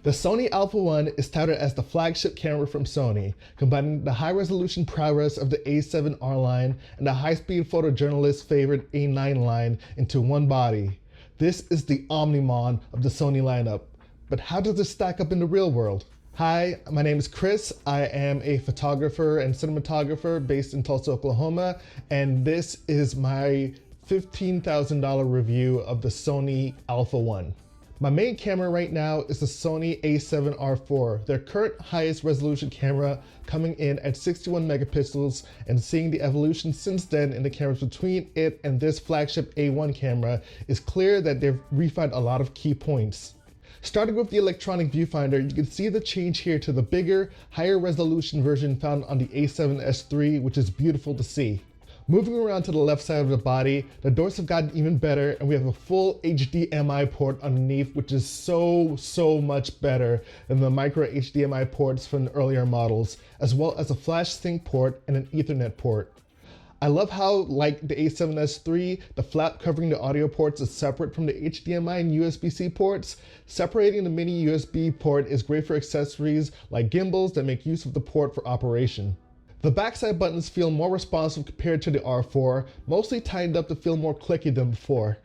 The Sony Alpha 1 is touted as the flagship camera from Sony, combining the high-resolution prowess of the A7R line and the high-speed photojournalist's favorite A9 line into one body. This is the Omnimon of the Sony lineup. But how does this stack up in the real world? Hi, my name is Chris. I am a photographer and cinematographer based in Tulsa, Oklahoma, and this is my $15,000 review of the Sony Alpha 1. My main camera right now is the Sony a7R IV, their current highest resolution camera, coming in at 61 megapixels, and seeing the evolution since then in the cameras between it and this flagship A1 camera is clear that they've refined a lot of key points. Starting with the electronic viewfinder, you can see the change here to the bigger, higher resolution version found on the A7S III, which is beautiful to see. Moving around to the left side of the body, the doors have gotten even better, and we have a full HDMI port underneath, which is so much better than the micro HDMI ports from the earlier models, as well as a flash sync port and an Ethernet port. I love how, like the A7S III, the flap covering the audio ports is separate from the HDMI and USB-C ports. Separating the mini USB port is great for accessories like gimbals that make use of the port for operation. The backside buttons feel more responsive compared to the R4, mostly tightened up to feel more clicky than before.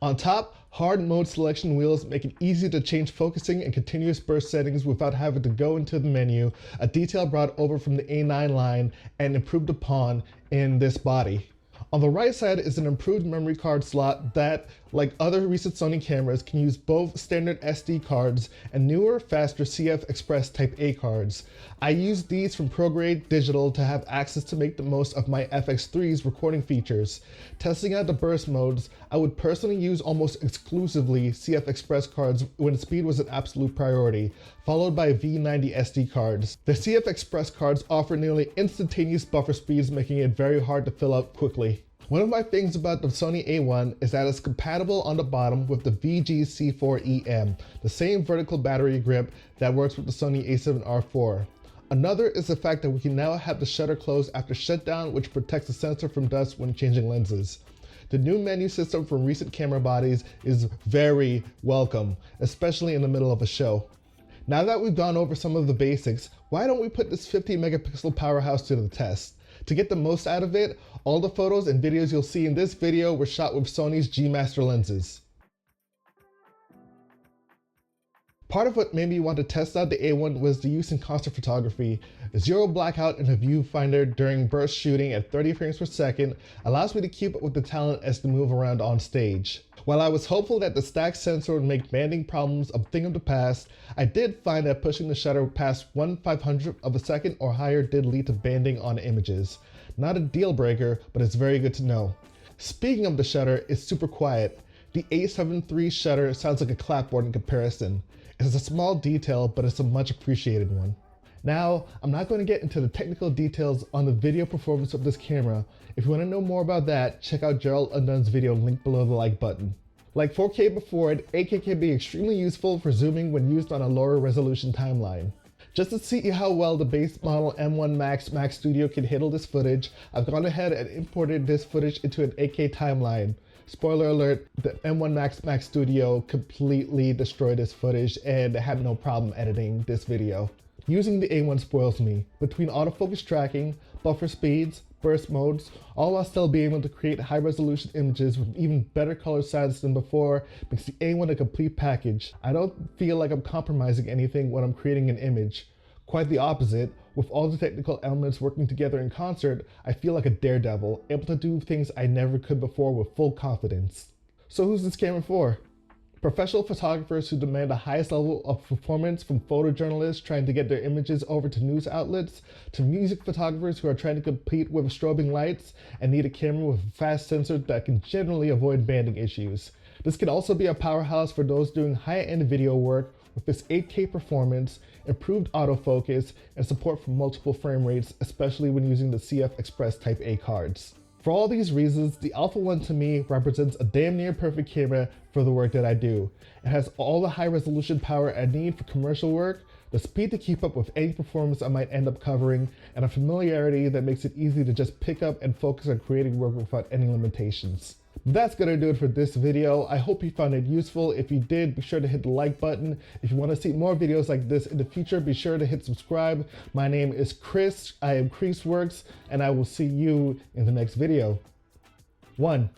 On top, hard mode selection wheels make it easy to change focusing and continuous burst settings without having to go into the menu, a detail brought over from the A9 line and improved upon in this body. On the right side is an improved memory card slot that, like other recent Sony cameras, can use both standard SD cards and newer, faster CF Express Type A cards. I use these from ProGrade Digital to have access to make the most of my FX3's recording features. Testing out the burst modes, I would personally use almost exclusively CF Express cards when speed was an absolute priority, followed by V90 SD cards. The CF Express cards offer nearly instantaneous buffer speeds, making it very hard to fill up quickly. One of my things about the Sony A1 is that it's compatible on the bottom with the VG-C4EM, the same vertical battery grip that works with the Sony a7R IV. Another is the fact that we can now have the shutter closed after shutdown, which protects the sensor from dust when changing lenses. The new menu system from recent camera bodies is very welcome, especially in the middle of a show. Now that we've gone over some of the basics, why don't we put this 50 megapixel powerhouse to the test? To get the most out of it, all the photos and videos you'll see in this video were shot with Sony's G Master lenses. Part of what made me want to test out the A1 was the use in concert photography. Zero blackout in the viewfinder during burst shooting at 30 frames per second allows me to keep up with the talent as they move around on stage. While I was hopeful that the stack sensor would make banding problems a thing of the past, I did find that pushing the shutter past 1/500th of a second or higher did lead to banding on images. Not a deal breaker, but it's very good to know. Speaking of the shutter, it's super quiet. The A7 III shutter sounds like a clapboard in comparison. It's a small detail, but it's a much appreciated one. Now, I'm not going to get into the technical details on the video performance of this camera. If you want to know more about that, check out Gerald Undun's video linked below the like button. Like 4K before it, 8K can be extremely useful for zooming when used on a lower resolution timeline. Just to see how well the base model M1 Max Studio can handle this footage, I've gone ahead and imported this footage into an 8K timeline. Spoiler alert, the M1 Max Studio completely destroyed this footage and had no problem editing this video. Using the A1 spoils me. Between autofocus tracking, buffer speeds, burst modes, all while still being able to create high resolution images with even better color science than before, makes the A1 a complete package. I don't feel like I'm compromising anything when I'm creating an image. Quite the opposite. With all the technical elements working together in concert, I feel like a daredevil, able to do things I never could before with full confidence. So who's this camera for? Professional photographers who demand the highest level of performance, from photojournalists trying to get their images over to news outlets, to music photographers who are trying to compete with strobing lights and need a camera with a fast sensor that can generally avoid banding issues. This can also be a powerhouse for those doing high-end video work with its 8K performance, improved autofocus, and support for multiple frame rates, especially when using the CF Express Type A cards. For all these reasons, the Alpha 1 to me represents a damn near perfect camera for the work that I do. It has all the high resolution power I need for commercial work, the speed to keep up with any performance I might end up covering, and a familiarity that makes it easy to just pick up and focus on creating work without any limitations. That's gonna do it for this video. I hope you found it useful. If you did, be sure to hit the like button. If you want to see more videos like this in the future, be sure to hit subscribe. My name is Chris. I am ChrisWorks, and I will see you in the next video. 1.